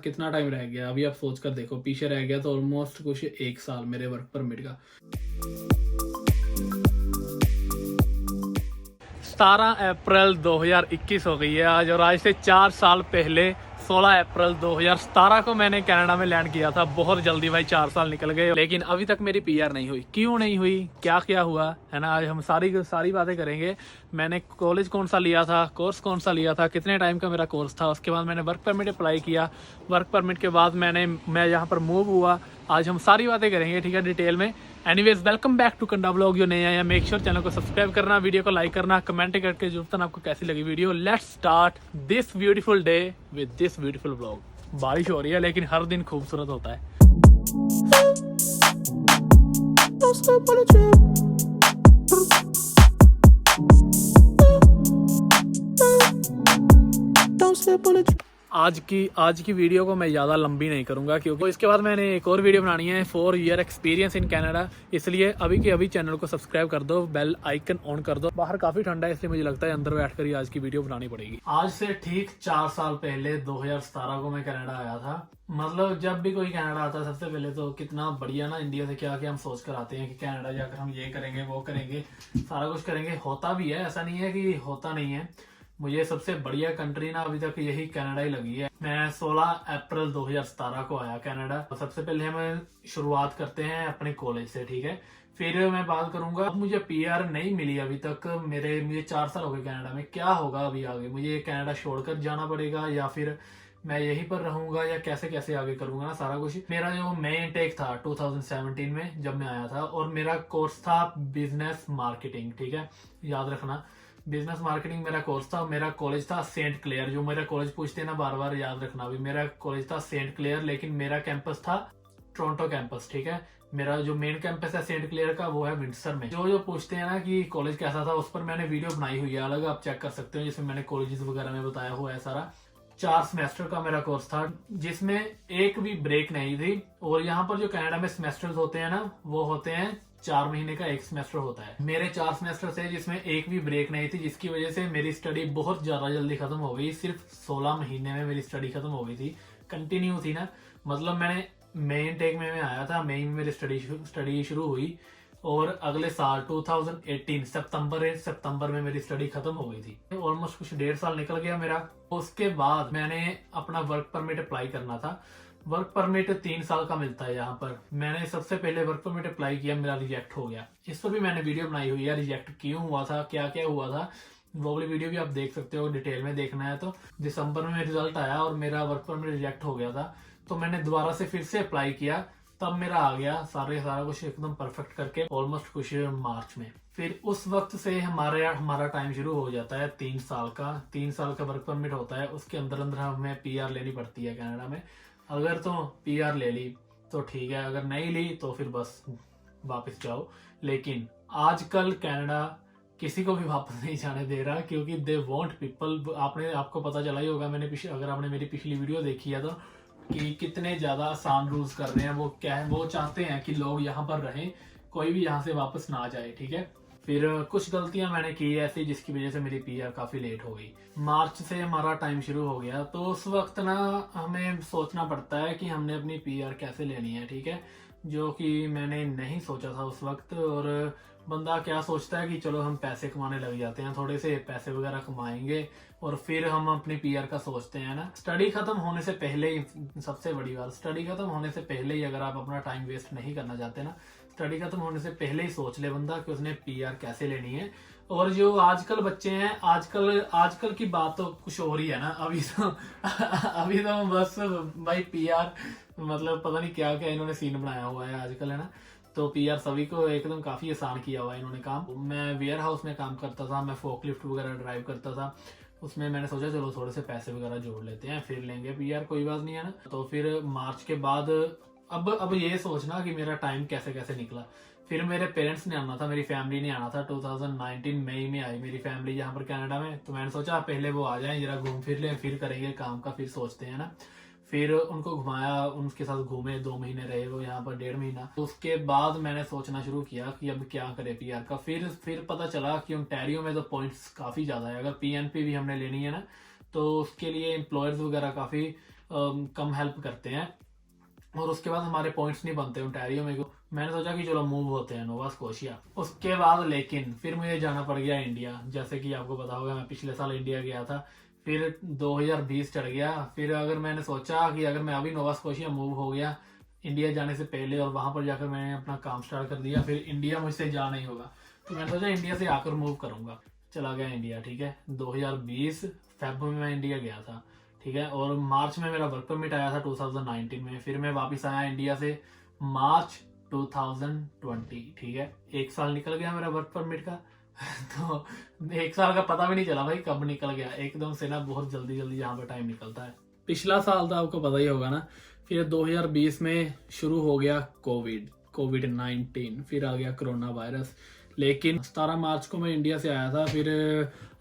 कितना टाइम रह गया अभी आप सोच कर देखो, पीछे रह गया तो ऑलमोस्ट कुछ 1 साल मेरे वर्क परमिट का। 17 अप्रैल 2021 हो गई है आज, और आज से 4 साल पहले 16 अप्रैल 2017 को मैंने कनाडा में लैंड किया था। बहुत जल्दी भाई 4 साल निकल गए, लेकिन अभी तक मेरी पीआर नहीं हुई। क्यों नहीं हुई, क्या क्या हुआ है ना, आज हम सारी बातें करेंगे। मैंने कॉलेज कौन सा लिया था, कोर्स कौन सा लिया था, कितने टाइम का मेरा कोर्स था, उसके बाद मैंने वर्क परमिट अप्लाई किया, वर्क परमिट के बाद मैं यहाँ पर मूव हुआ। आज हम सारी बातें करेंगे, ठीक है, डिटेल में। Anyways, welcome back to Kannada blog. जो नए आया मेक श्योर चैनल को सब्सक्राइब करना, वीडियो को लाइक करना, कमेंट करके जरूर बताना आपको कैसी लगी video. Let's start this beautiful day with this beautiful blog. बारिश हो रही है लेकिन हर दिन खूबसूरत होता है। आज की वीडियो को मैं ज़्यादा लंबी नहीं करूंगा, क्योंकि इसके बाद मैंने एक और वीडियो बनानी है 4 ईयर एक्सपीरियंस इन कनाडा। इसलिए अभी के अभी चैनल को सब्सक्राइब कर दो, बेल आइकन ऑन कर दो। बाहर काफ़ी ठंडा है, इसलिए मुझे लगता है अंदर बैठ कर ही आज की वीडियो बनानी पड़ेगी। आज से ठीक 4 साल पहले 2017 को मैं कनाडा आया था। मतलब जब भी कोई कनाडा आता है सबसे पहले तो कितना बढ़िया ना, इंडिया से क्या क्या हम सोच कर आते हैं कि कनाडा जाकर हम ये करेंगे वो करेंगे, सारा कुछ करेंगे। होता भी है, ऐसा नहीं है कि होता नहीं है। मुझे सबसे बढ़िया कंट्री ना अभी तक यही कनाडा ही लगी है। मैं 16 अप्रैल 2017 को आया कनाडा। सबसे पहले हम शुरुआत करते हैं अपने कॉलेज से, ठीक है। फिर मैं बात करूंगा, अब मुझे पीआर नहीं मिली अभी तक। मुझे 4 साल हो गए कनाडा में। क्या होगा अभी आगे, मुझे कनाडा छोड़कर जाना पड़ेगा या फिर मैं यहीं पर रहूंगा, या कैसे कैसे आगे करूंगा ना सारा कुछ। मेरा जो मेन इंटेक था 2017 में जब मैं आया था, और मेरा कोर्स था बिजनेस मार्केटिंग, ठीक है, याद रखना। बिजनेस मार्केटिंग मेरा कोर्स था। मेरा कॉलेज था सेंट क्लेयर। जो मेरा कॉलेज पूछते हैं ना बार बार, याद रखना भी, मेरा कॉलेज था सेंट क्लेयर, लेकिन मेरा कैंपस था टोरंटो कैंपस, ठीक है। मेरा जो मेन कैंपस है सेंट क्लेयर का वो है विंडसर में। जो पूछते हैं ना कि कॉलेज कैसा था, उस पर मैंने वीडियो बनाई हुई है अलग, आप चेक कर सकते हो, जिसमें मैंने कॉलेजेस वगैरह में बताया हुआ है सारा। 4 सेमेस्टर का मेरा कोर्स था, जिसमें एक भी ब्रेक नहीं थी। और यहाँ पर जो कनाडा में सेमेस्टर्स होते हैं ना, वो होते हैं 4 महीने का एक सेमेस्टर होता है। मेरे 4 सेमेस्टर थे जिसमें एक भी ब्रेक नहीं थी, जिसकी वजह से मेरी स्टडी बहुत ज्यादा जल्दी खत्म हो गई। सिर्फ 16 महीने में मेरी स्टडी खत्म हो गई थी, कंटिन्यू थी ना। मतलब मैंने मेन टेक में आया था, मेन में मेरी स्टडी शुरू हुई, और अगले साल 2018 सितंबर में मेरी स्टडी खत्म हो गई थी। ऑलमोस्ट कुछ 1.5 साल निकल गया मेरा। उसके बाद मैंने अपना वर्क परमिट अप्लाई करना था। वर्क परमिट 3 साल का मिलता है यहाँ पर। मैंने सबसे पहले वर्क परमिट अप्लाई किया, मेरा रिजेक्ट हो गया। इस पर भी मैंने वीडियो बनाई हुई है, रिजेक्ट क्यों हुआ था, क्या क्या हुआ था, वो वाली वीडियो भी आप देख सकते हो, डिटेल में देखना है तो। दिसंबर में रिजल्ट आया और मेरा वर्क परमिट रिजेक्ट हो गया था, तो मैंने दोबारा से फिर से अप्लाई किया, तब मेरा आ गया सारा कुछ एकदम परफेक्ट करके, ऑलमोस्ट कुछ मार्च में। फिर उस वक्त से हमारा टाइम शुरू हो जाता है 3 साल का। 3 साल का वर्क परमिट होता है, उसके अंदर अंदर हमें पीआर लेनी पड़ती है कनाडा में। अगर तो पीआर ले ली तो ठीक है, अगर नहीं ली तो फिर बस वापस जाओ। लेकिन आजकल कनाडा किसी को भी वापस नहीं जाने दे रहा, क्योंकि दे वांट पीपल। आपको पता चला ही होगा, अगर आपने मेरी पिछली वीडियो देखी है तो, कि कितने ज्यादा आसान रूल्स कर रहे हैं। वो क्या है, वो चाहते हैं कि लोग यहाँ पर रहें, कोई भी यहाँ से वापस ना जाए, ठीक है। फिर कुछ गलतियां मैंने की ऐसी, जिसकी वजह से मेरी पीआर काफी लेट हो गई। मार्च से हमारा टाइम शुरू हो गया, तो उस वक्त ना हमें सोचना पड़ता है कि हमने अपनी पीआर कैसे लेनी है, ठीक है, जो कि मैंने नहीं सोचा था उस वक्त। और बंदा क्या सोचता है कि चलो हम पैसे कमाने लग जाते हैं, थोड़े से पैसे वगैरह कमाएंगे और फिर हम अपनी पीआर का सोचते हैं ना। स्टडी खत्म होने से पहले ही, सबसे बड़ी बात, स्टडी खत्म होने से पहले ही अगर आप अपना टाइम वेस्ट नहीं करना चाहते ना, स्टडी खत्म होने से पहले ही सोच ले बंदा कि उसने पीआर कैसे लेनी है। और जो आजकल बच्चे हैं, आजकल की बात तो कुछ और ही है ना। अभी तो बस भाई पीआर, मतलब पता नहीं क्या क्या इन्होंने सीन बनाया हुआ है आजकल, है ना। तो पीआर सभी को एकदम काफी आसान किया हुआ है इन्होंने काम। मैं वेयर हाउस में काम करता था, मैं फोकलिफ्ट वगैरह ड्राइव करता था। उसमें मैंने सोचा चलो थोड़े से पैसे वगैरह जोड़ लेते हैं, फिर लेंगे पीआर, कोई बात नहीं है ना। तो फिर मार्च के बाद अब ये सोचना कि मेरा टाइम कैसे कैसे निकला। फिर मेरे पेरेंट्स ने आना था, मेरी फैमिली ने आना था। 2019 मई में आई मेरी फैमिली यहाँ पर कनाडा में। तो मैंने सोचा पहले वो आ जाएं, जरा घूम फिर लें, फिर करेंगे काम का, फिर सोचते हैं ना। फिर उनको घुमाया, उनके साथ घूमे, 2 महीने रहे वो यहाँ पर, 1.5 महीना। तो उसके बाद मैंने सोचना शुरू किया कि अब क्या करे पीआर का। फिर पता चला कि ओंटारियो में तो पॉइंट्स काफी ज्यादा है। अगर पीएनपी भी हमने लेनी है ना, तो उसके लिए एम्प्लॉयर्स वगैरह काफी कम हेल्प करते हैं, और उसके बाद हमारे पॉइंट्स नहीं बनते ओंटारियो में। मैंने सोचा कि चलो मूव होते हैं नोवा स्कोशिया। उसके बाद लेकिन फिर मुझे जाना पड़ गया इंडिया। जैसे कि आपको पता होगा मैं पिछले साल इंडिया गया था, फिर 2020 चढ़ गया। फिर अगर मैंने सोचा कि अगर मैं अभी नोवा स्कोशिया मूव हो गया इंडिया जाने से पहले और वहां पर जाकर मैंने अपना काम स्टार्ट कर दिया, फिर इंडिया मुझसे जा नहीं होगा, तो मैंने सोचा इंडिया से आकर मूव करूंगा। चला गया इंडिया, ठीक है। 2020 फेब में मैं इंडिया गया था, ठीक है। और मार्च में मेरा वर्क परमिट आया था 2019 में। फिर मैं वापस आया इंडिया से मार्च 2020, ठीक है। 1 साल निकल गया मेरा वर्क परमिट का तो 1 साल का पता भी नहीं चला भाई कब निकल गया, एकदम से ना बहुत जल्दी जल्दी यहाँ पर टाइम निकलता है। पिछला साल था, आपको पता ही होगा ना। फिर 2020 में शुरू हो गया कोविड-19, फिर आ गया कोरोना वायरस। लेकिन 17 मार्च को मैं इंडिया से आया था। फिर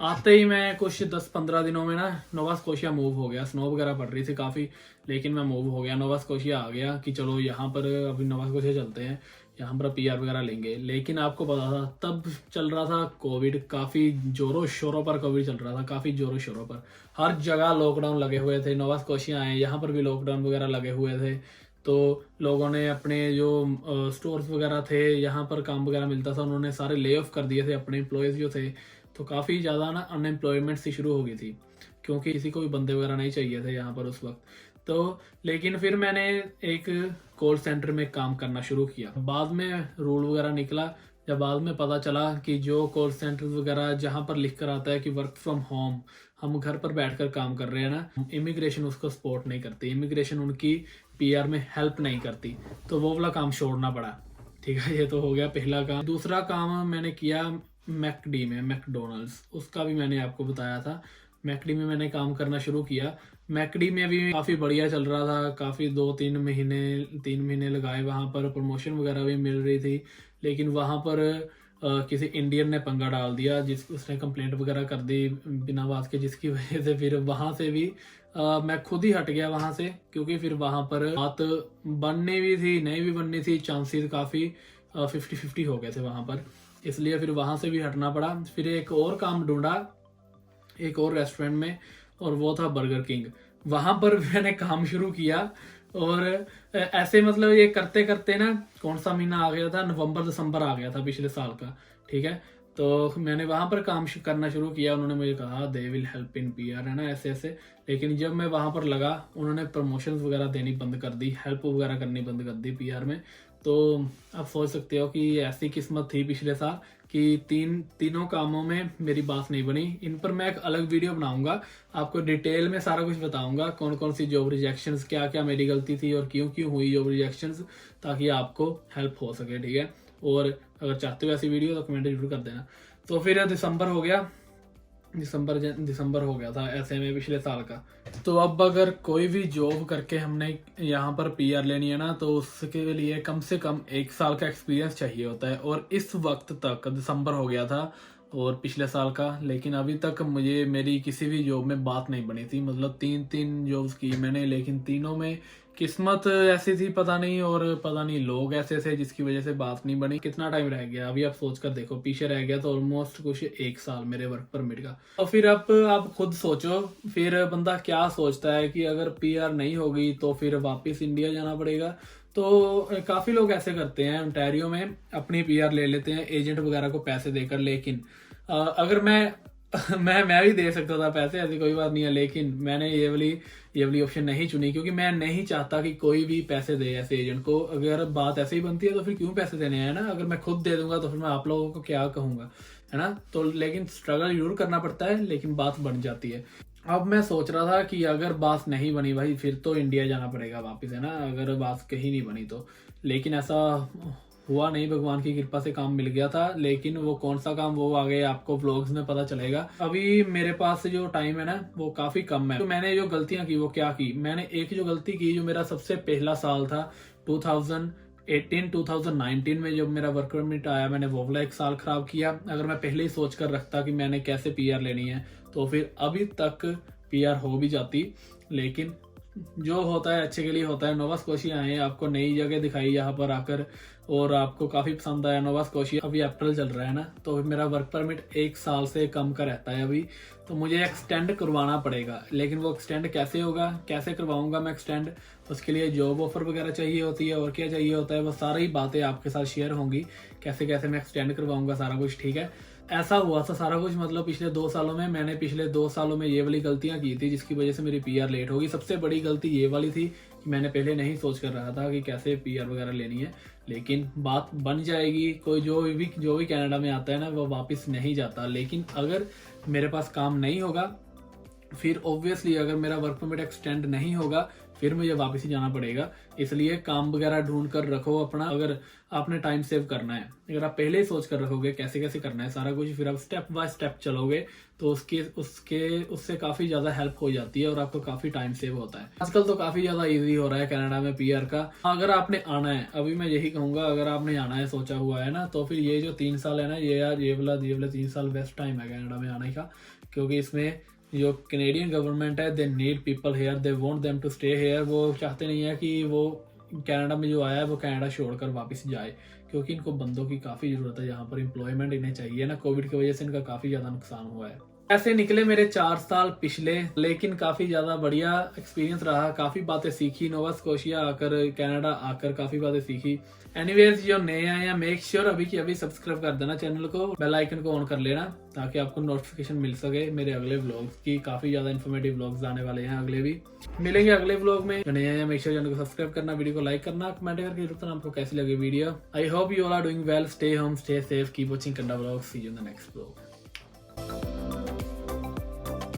आते ही मैं कुछ 10-15 दिनों में ना नोवा स्कोशिया मूव हो गया। स्नो वगैरह पड़ रही थी काफ़ी, लेकिन मैं मूव हो गया, नोवा स्कोशिया आ गया कि चलो यहाँ पर अभी नोवा स्कोशिया चलते हैं, यहाँ पर पीआर वगैरह लेंगे। लेकिन आपको पता था तब चल रहा था कोविड, काफ़ी जोरों शोरों पर कोविड चल रहा था, काफ़ी जोरों शोरों पर। हर जगह लॉकडाउन लगे हुए थे। नोवा स्कोशिया आए, यहाँ पर भी लॉकडाउन वगैरह लगे हुए थे। तो लोगों ने अपने जो स्टोर्स वगैरह थे, यहाँ पर काम वगैरह मिलता था, उन्होंने सारे ले ऑफ कर दिए थे अपने एम्प्लॉयज़ जो थे। तो काफ़ी ज़्यादा ना अनएम्प्लॉयमेंट सी शुरू हो गई थी, क्योंकि किसी को भी बंदे वगैरह नहीं चाहिए थे यहाँ पर उस वक्त। तो लेकिन फिर मैंने एक कॉल सेंटर में काम करना शुरू किया। बाद में रूल वगैरह निकला, जब बाद में पता चला कि जो कॉल सेंटर वगैरह जहाँ पर लिख कर आता है कि वर्क फ्रॉम होम, हम घर पर बैठकर काम कर रहे हैं ना, इमिग्रेशन उसको सपोर्ट नहीं करती, इमिग्रेशन उनकी पीआर में हेल्प नहीं करती, तो वो वाला काम छोड़ना पड़ा, ठीक है। ये तो हो गया पहला काम। दूसरा काम मैंने किया मैकडी में, मैकडोनल्ड्स, उसका भी मैंने आपको बताया था। मैकडी में मैंने काम करना शुरू किया। मैकडी में भी काफ़ी बढ़िया चल रहा था, काफ़ी 2-3 महीने 3 महीने लगाए, वहाँ पर प्रमोशन वगैरह भी मिल रही थी। लेकिन वहाँ पर किसी इंडियन ने पंगा डाल दिया, उसने कंप्लेंट वगैरह कर दी बिना बात के, जिसकी वजह से फिर वहाँ से भी मैं खुद ही हट गया वहाँ से, क्योंकि फिर वहाँ पर बात बननी भी थी नहीं भी बननी थी, चांसेस काफ़ी 50-50 हो गए थे वहाँ पर, इसलिए फिर वहाँ से भी हटना पड़ा। फिर एक और काम ढूंढा एक और रेस्टोरेंट में, और वो था बर्गर किंग। वहाँ पर मैंने काम शुरू किया, और ऐसे मतलब ये करते करते ना, कौन सा महीना आ गया था, नवंबर-दिसंबर आ गया था पिछले साल का, ठीक है। तो मैंने वहाँ पर काम करना शुरू किया। उन्होंने मुझे कहा they will help in PR, है ना, ऐसे ऐसे। लेकिन जब मैं वहाँ पर लगा, उन्होंने प्रमोशंस वगैरह देनी बंद कर दी, हेल्प वगैरह करनी बंद कर दी पीआर में। तो आप सोच सकते हो कि ऐसी किस्मत थी पिछले साल कि तीनों कामों में मेरी बात नहीं बनी। इन पर मैं एक अलग वीडियो बनाऊंगा, आपको डिटेल में सारा कुछ बताऊंगा, कौन कौन सी जॉब रिजेक्शंस, क्या क्या मेरी गलती थी और क्यों क्यों हुई जॉब रिजेक्शंस, ताकि आपको हेल्प हो सके, ठीक है। और अगर चाहते हो ऐसी वीडियो तो कमेंट जरूर कर देना। तो फिर दिसंबर हो गया, दिसंबर हो गया था ऐसे में पिछले साल का। तो अब अगर कोई भी जॉब करके हमने यहाँ पर पीआर लेनी है ना, तो उसके लिए कम से कम 1 साल का एक्सपीरियंस चाहिए होता है। और इस वक्त तक दिसंबर हो गया था और पिछले साल का, लेकिन अभी तक मुझे मेरी किसी भी जॉब में बात नहीं बनी थी। मतलब 3 जॉब्स की मैंने, लेकिन तीनों में किस्मत ऐसी थी पता नहीं, और पता नहीं लोग ऐसे थे जिसकी वजह से बात नहीं बनी। कितना टाइम रह गया अभी आप सोच कर देखो, पीछे रह गया तो ऑलमोस्ट कुछ 1 साल मेरे वर्क परमिट का। और फिर अब आप खुद सोचो, फिर बंदा क्या सोचता है कि अगर पीआर नहीं होगी तो फिर वापस इंडिया जाना पड़ेगा। तो काफी लोग ऐसे करते हैं, ओंटारियो में अपनी पीआर ले लेते हैं एजेंट वगैरह को पैसे देकर। लेकिन अगर मैं भी दे सकता था पैसे, ऐसी कोई बात नहीं है, लेकिन मैंने ये वाली ऑप्शन नहीं चुनी, क्योंकि मैं नहीं चाहता कि कोई भी पैसे दे ऐसे एजेंट को। अगर बात ऐसे ही बनती है तो फिर क्यों पैसे देने हैं ना। अगर मैं खुद दे दूंगा तो फिर मैं आप लोगों को क्या कहूंगा, है ना। तो लेकिन स्ट्रगल जरूर करना पड़ता है, लेकिन बात बन जाती है। अब मैं सोच रहा था कि अगर बात नहीं बनी भाई, फिर तो इंडिया जाना पड़ेगा वापस, है ना, अगर बात कहीं नहीं बनी तो। लेकिन ऐसा हुआ नहीं, भगवान की कृपा से काम मिल गया था। लेकिन वो कौन सा काम, वो आगे आपको व्लॉग्स में पता चलेगा। अभी मेरे पास जो टाइम है ना, वो काफी कम है। तो मैंने जो गलतियां की वो क्या की, मैंने एक जो गलती की, जो मेरा सबसे पहला साल था 2018-2019 में जब मेरा वर्क परमिट आया, मैंने वो वाला 1 साल खराब किया। अगर मैं पहले ही सोच कर रखता कि मैंने कैसे पीआर लेनी है, तो फिर अभी तक पीआर हो भी जाती। लेकिन जो होता है अच्छे के लिए होता है। नोवा स्कोशिया आए, आपको नई जगह दिखाई यहाँ पर आकर और आपको काफ़ी पसंद आया नोवा स्कोशिया। अभी अप्रैल चल रहा है ना, तो मेरा वर्क परमिट 1 साल से कम का रहता है अभी, तो मुझे एक्सटेंड करवाना पड़ेगा। लेकिन वो एक्सटेंड कैसे होगा, कैसे करवाऊंगा मैं एक्सटेंड, उसके लिए जॉब ऑफर वगैरह चाहिए होती है और क्या चाहिए होता है, वो सारी बातें आपके साथ शेयर होंगी, कैसे कैसे मैं एक्सटेंड करवाऊंगा सारा कुछ। ठीक है, ऐसा हुआ था सारा कुछ, मतलब पिछले 2 सालों में मैंने पिछले 2 सालों में ये वाली गलतियां की थी जिसकी वजह से मेरी पीआर लेट होगी। सबसे बड़ी गलती ये वाली थी कि मैंने पहले नहीं सोच कर रहा था कि कैसे पीआर वगैरह लेनी है, लेकिन बात बन जाएगी। कोई जो भी कनाडा में आता है ना, वो वापस नहीं जाता। लेकिन अगर मेरे पास काम नहीं होगा, फिर ऑब्वियसली अगर मेरा वर्क परमिट एक्सटेंड नहीं होगा, फिर मुझे वापस ही जाना पड़ेगा। इसलिए काम वगैरह ढूंढ कर रखो अपना, अगर आपने टाइम सेव करना है। अगर आप पहले ही सोच कर रखोगे कैसे कैसे करना है सारा कुछ, फिर आप स्टेप बाय स्टेप चलोगे तो उससे काफ़ी ज़्यादा हेल्प हो जाती है और आपको काफ़ी टाइम सेव होता है। आजकल तो काफ़ी ज़्यादा ईजी हो रहा है कनाडा में पीआर का। अगर आपने आना है, अभी मैं यही कहूँगा, अगर आपने आना है सोचा हुआ है ना, तो फिर ये जो 3 साल है ना, ये वाला 3 साल बेस्ट टाइम है कनाडा में आने का। क्योंकि इसमें जो कैनेडियन गवर्नमेंट है, they need people here, they want them to stay here. वो चाहते नहीं है कि वो कनाडा में जो आया है वो कनाडा छोड़कर वापस जाए, क्योंकि इनको बंदों की काफ़ी ज़रूरत है यहाँ पर। एम्प्लॉयमेंट इन्हें चाहिए ना, कोविड की वजह से इनका काफ़ी ज़्यादा नुकसान हुआ है। ऐसे निकले मेरे 4 साल पिछले, लेकिन काफ़ी ज़्यादा बढ़िया एक्सपीरियंस रहा। काफ़ी बातें सीखी, नोवा स्कोशिया आकर, कनाडा आकर काफ़ी बातें सीखी। एनीवेज, जो नए आए हैं मेक श्योर अभी की अभी सब्सक्राइब कर देना चैनल को, बेल आइकन को ऑन कर लेना ताकि आपको नोटिफिकेशन मिल सके मेरे अगले व्लॉग्स की। काफ़ी ज़्यादा इन्फॉर्मेटिव व्लॉग्स आने वाले हैं, अगले भी मिलेंगे अगले व्लॉग में। जो नए आए हैं मेक श्योर चैनल को सब्सक्राइब करना, वीडियो को लाइक करना, कमेंट करके बताना आपको कैसी लगी video. I hope you all are doing well, stay home, stay safe, keep watching Kannada vlogs, see you in the next vlog.